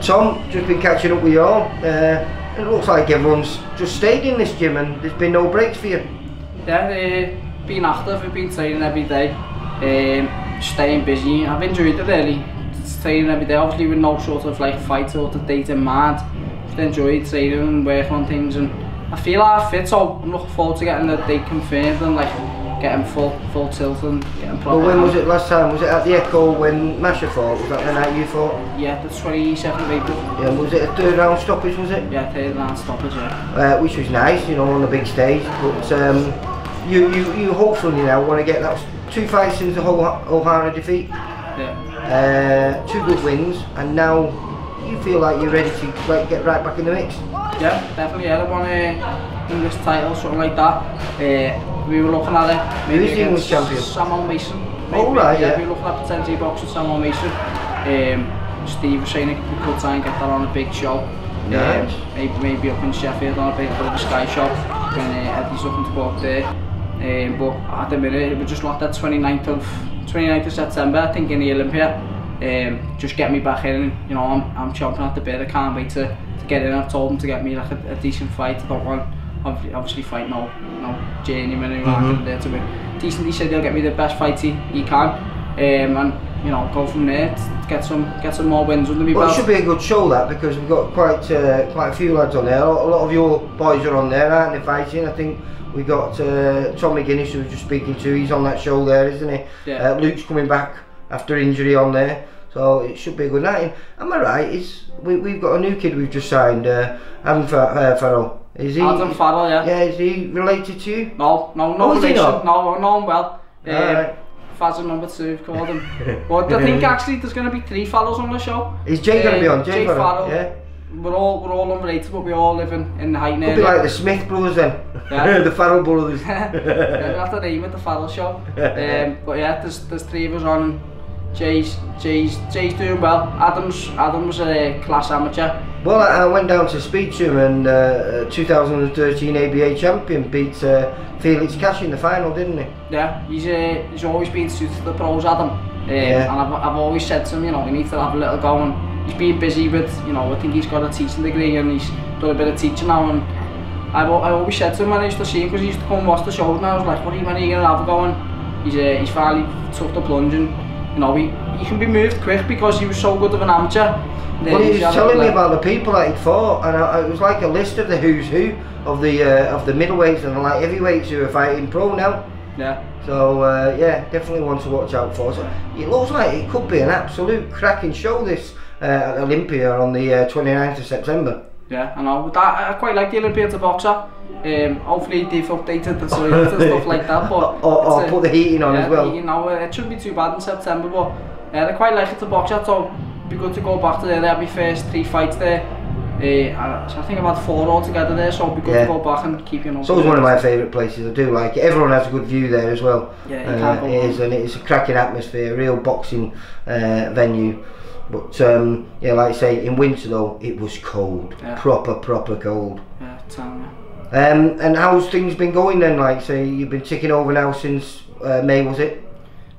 Tom, just been catching up with you all. It looks like everyone's just stayed in this gym and there's been no breaks for you. Yeah, been active, we've been training every day, staying busy. I've enjoyed it really, training every day, obviously with no sort of like fight or date in mind. Just enjoyed training and working on things, and I feel I'm fit, so I'm looking forward to getting the date confirmed and like getting full tilt and getting proper. Well, when was it last time? Was it at the Echo when Masha fought? Was that the night you fought? Yeah, the 27th of April. Yeah, was it a third round stoppage, was it? Yeah, third round stoppage, yeah. Which was nice, you know, on the big stage, but you hopefully now want to get that 2 fights since the O'Hara defeat. Yeah. 2 good wins, and now you feel like you're ready to like get right back in the mix. Yeah, definitely. Yeah, I want English title, something like that. We were looking at it. Maybe who's the English champion? Samuel Mason. Oh right, yeah. We were looking at potentially boxing Samuel Mason. Steve was saying we could try and get that on a big show. Nice. Maybe up in Sheffield on a bit of a Sky show when Eddie's looking to go up there. But at the minute we just locked that 29th of September, I think, in the Olympia. Just get me back in. You know, I'm chomping at the bit. I can't wait to get in. I've told him to get me like a decent fight. I don't want obviously fight no journeyman who aren't there to be decent. He said he'll get me the best fight he can, and you know, go from there to get some more wins under me belt. Well, it should be a good show that, because we've got quite a few lads on there. A lot of your boys are on there, aren't they, fighting? I think we got Tom McGuinness, who we were just speaking to. He's on that show there, isn't he? Yeah. Luke's coming back after injury on there, so it should be a good night. Am I right? We've got a new kid we've just signed, Adam Farrell. Is he? Adam Farrell, yeah. Yeah, is he related to you? No relation. No, I know him well. Right. Fazza number 2, we've called him. But I think actually there's going to be 3 Farrells on the show. Is Jay going to be on? Jay Farrell? Yeah. We're all unrelated, but we all live in the Heighton area. Could be like the Smith brothers then. Yeah. The Farrell brothers. Yeah, that's the name of the Farrell show. But yeah, there's 3 of us on. Jay's doing well. Adam's a class amateur. Well, I went down to speak to him, and 2013 ABA champion beat Felix Cash in the final, didn't he? Yeah, he's always been suited to the pros, Adam. Yeah. And I've always said to him, you know, we need to have a little go, and he's been busy with, you know, I think he's got a teaching degree and he's done a bit of teaching now, and I always said to him when I used to see him, because he used to come and watch the shows, and I was like, when are you going to have a go? And he's finally took the plunge, and you know, he can be moved quick because he was so good of an amateur. Well, he was telling me about the people that he'd fought, and it was like a list of the who's who of the middleweights and the light heavyweights who are fighting pro now. Yeah. So yeah, definitely one to watch out for. So it looks like it could be an absolute cracking show this at Olympia on the 29th of September. Yeah, I know. I quite like the Olympia as a boxer. Hopefully they've updated the toilets and stuff like that. But or put the heating on as well. You know, it shouldn't be too bad in September, but I quite like it to boxer, so it'd be good to go back to there. They had my first 3 fights there. So I think I've had 4 altogether there, so it'd be good to go back and keep, you know. It's always one of my favourite places. I do like it. Everyone has a good view there as well. Yeah, you can't go wrong. And it's a cracking atmosphere, a real boxing venue. But yeah, like I say, in winter though, it was cold, proper cold. Yeah, tell me. And how's things been going then? Like, say, you've been ticking over now since May, was it?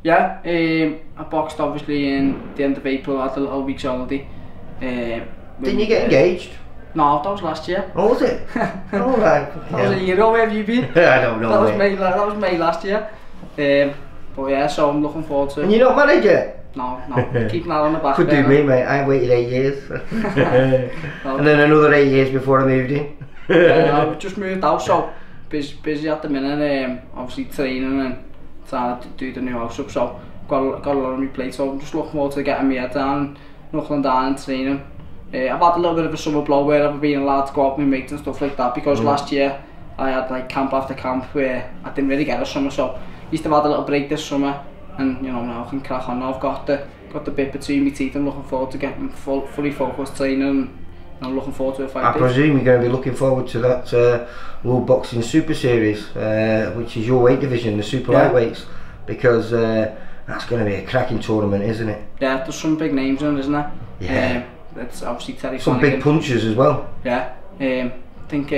Yeah, I boxed obviously in the end of April. I had a little week's holiday. Didn't you get engaged? No, that was last year. Oh, was it? Oh, right. That was a year ago. Where have you been? I don't know. That was May last year. But yeah, so I'm looking forward to it. And you're not married yet? No, keeping that on the back. Could do me, mate. I waited 8 years. And then another 8 years before I moved in. I've just moved out, so busy at the minute. Obviously training and trying to do the new house up, so got a lot on my plate. So I'm just looking forward to getting my head down, knuckling down and training. I've had a little bit of a summer blow where I've been allowed to go out with my mates and stuff like that, because last year I had like camp after camp where I didn't really get a summer, so I used to have had a little break this summer, and you know, now I can crack on. Now I've got the bit between my teeth. I'm looking forward to getting fully focused training, and I'm looking forward to a fight. I presume you're going to be looking forward to that World Boxing Super Series, which is your weight division, the super lightweights, because That's going to be a cracking tournament, isn't it? Yeah, there's some big names in it, isn't there? Yeah. It's obviously Terry Some Flanagan. big punches as well. Yeah. I think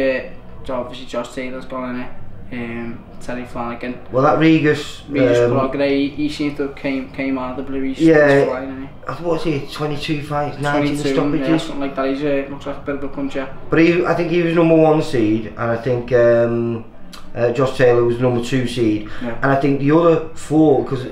obviously Josh Taylor's gone in it. Terry Flanagan. Well, that Regis Prograis, he seemed to have came out of the blue. He's flying, what's he? 22 fights, 19 22, stoppages. yeah, something like that. He's looks like a bit of a puncher. But I think he was #1 seed, and I think Josh Taylor was #2 seed, and I think the other 4, because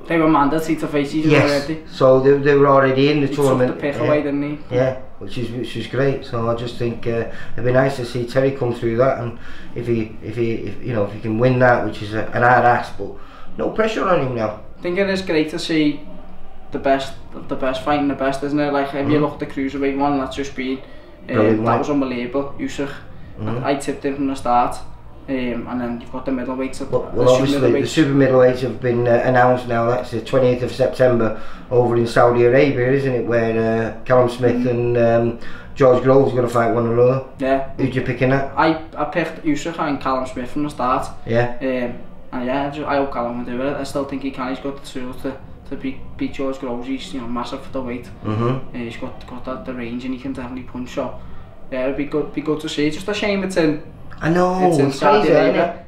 they were mandatory to face each other already. So they were already in the tournament. Took the pick away, didn't he? Yeah, which is great. So I just think it'd be nice to see Terry come through that, and if he can win that, which is an hard ask, but no pressure on him now. I think it is great to see the best fighting the best, isn't it? Like if you look at the cruiserweight one, that's just been that was unbelievable. Usyk, I tipped him from the start. And then you've got the middleweights. Well, obviously the super middleweights have been announced now. That's the 28th of September over in Saudi Arabia, isn't it? Where Callum Smith and George Groves are going to fight one another. Yeah. Who'd you pick in that? I picked Usyk and Callum Smith from the start. Yeah. And yeah, I hope Callum will do it. I still think he can. He's got the tools to beat George Groves. He's massive for the weight. He's got the range, and he can definitely punch. So yeah, it'd be good to see. It's just a shame it's in. I know, it's crazy, isn't it?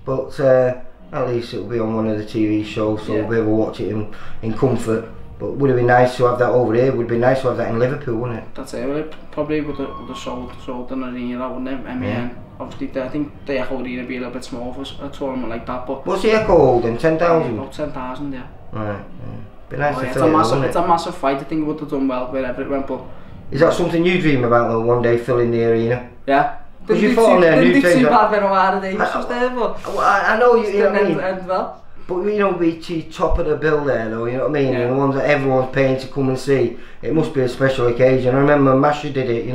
But at least it'll be on one of the TV shows, so we'll be able to watch it in comfort. But would it be nice to have that over here? Would it be nice to have that in Liverpool, wouldn't it? That's it. It probably would have sold an arena, wouldn't it? I mean, obviously, I think the Echo Arena would be a little bit small for a tournament like that. But what's the Echo holding? 10,000? About 10,000, yeah. Right. Be nice to fill it's a massive fight. I think it would have done well wherever it went. But is that something you dream about, though? One day filling the arena? Yeah. Because you fought on there, didn't do too bad when I had it. Was there, but I know you know what I mean. Well. But be top of the bill there, though. You know what I mean. Yeah. The ones that everyone's paying to come and see. It must be a special occasion. I remember Masha did it,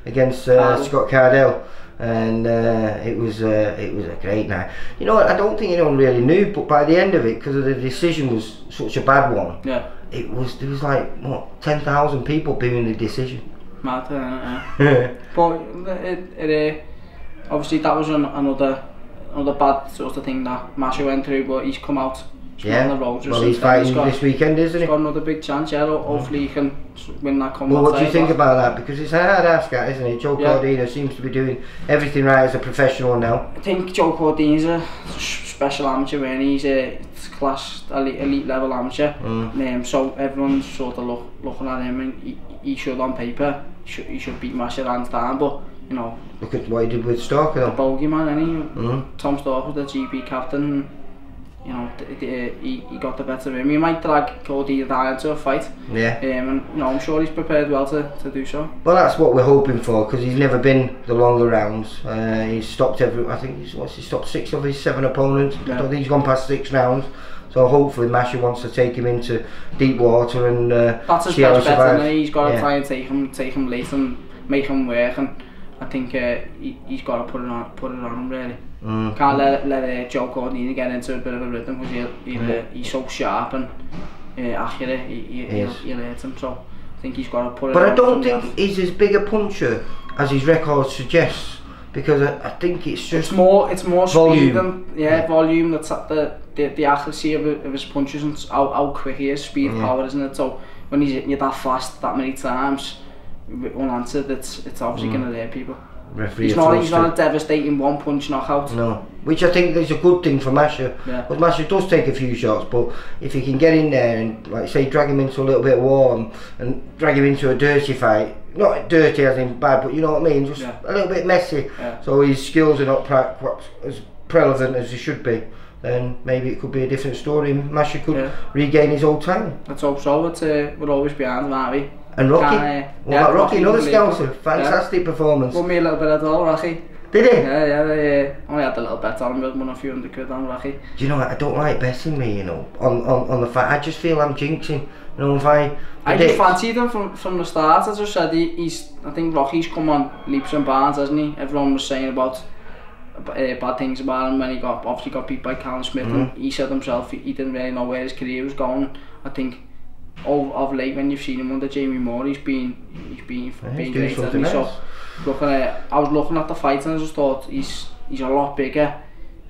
against Scott Cardell, and it was a great night. You know what? I don't think anyone really knew, but by the end of it, because the decision was such a bad one, there was like what 10,000 people booing the decision. Mad, but it obviously that was another bad sort of thing that Masha went through, but he's come out on the road. Well, he's fighting this weekend, isn't he? He's got another big chance, hopefully he can win that combat. Well, what do you think about that? Because it's a hard ask, isn't it? Joe Cordina seems to be doing everything right as a professional now. I think Joe Cordina's a special amateur, and he's a class elite level amateur. So everyone's sort of looking at him, and he should on paper. He should beat Masha hands down, but look at what he did with Stalker, the bogeyman, and Tom Stalker was the GB captain. He got the better of him. He might drag Cody down into a fight. And I'm sure he's prepared well to do so. Well, that's what we're hoping for, because he's never been the longer rounds. He's stopped I think he stopped 6 of his 7 opponents. I don't think he's gone past 6 rounds. So hopefully Masha wants to take him into deep water and that's his best bet, isn't he? He's got to try and take him late and make him work, and I think he's got to put it on him really. Can't let Joe Cordina get into a bit of a rhythm, because he's so sharp and accurate. He'll hurt him, so I think he's got to put it on. But I don't think he's as big a puncher as his record suggests, because I think it's just it's more volume. Speed than volume. That's the accuracy of his punches and how quick he is, speed, power, isn't it? So when he's hitting you that fast that many times unanswered, it's obviously going to hurt people. He's not a devastating one punch knockout. No, which I think is a good thing for Masha. Because Masha does take a few shots, but if he can get in there and, like say, drag him into a little bit of war and drag him into a dirty fight, not dirty as in bad, but you know what I mean, just a little bit messy, so his skills are not perhaps as prevalent as they should be, then maybe it could be a different story. Masha could regain his old time. Let's hope so. We're always behind him, aren't we? And Rocky, what about Rocky? Another Scouser, fantastic performance. Won me a little bit of doll, Rocky. Did he? Yeah. Only had a little bet on him, won a few £100 on Rocky. Do you know what? I don't like betting me, on the fight. I just feel I'm jinxing. If I just fancied him from the start. As I said, I think Rocky's come on leaps and bounds, hasn't he? Everyone was saying about bad things about him when he obviously got beat by Callum Smith, and he said himself he didn't really know where his career was going. I think of late, when you've seen him under Jamie Moore, he's been great, hasn't he? So I was looking at the fight and I just thought he's a lot bigger,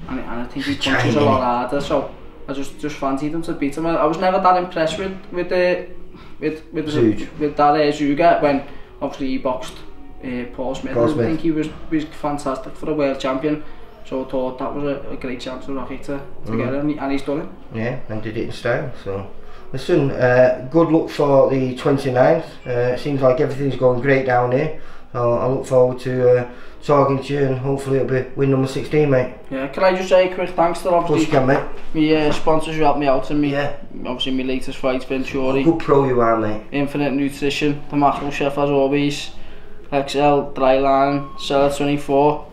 and I think he punches a lot harder. So I just fancied him to beat him. I was never that impressed with that Zuga when obviously he boxed Paul Smith. I think he was fantastic for a world champion. So I thought that was a great chance for Rocky to get it, and he's done it. Yeah, and did it in style. So, listen, good luck for the 29th. It seems like everything's going great down here. So I look forward to talking to you, and hopefully it'll be win number 16, mate. Yeah, can I just say a quick thanks to obviously my sponsors who helped me out and me. Yeah. Obviously my latest fight, Venturi. Good pro you are, mate. Infinite Nutrition, the Macro Chef as always, XL, Dryline, Cellar 24.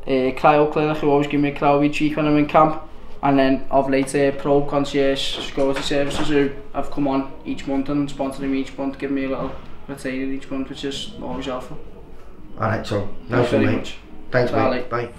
Cryo Clinic who always give me a cryo cheek when I'm in camp, and then of late Pro Concierge Security Services who have come on each month and sponsoring me each month, giving me a little retainer each month, which is always helpful. Alright, so nice one, mate. Thanks, mate. Bye.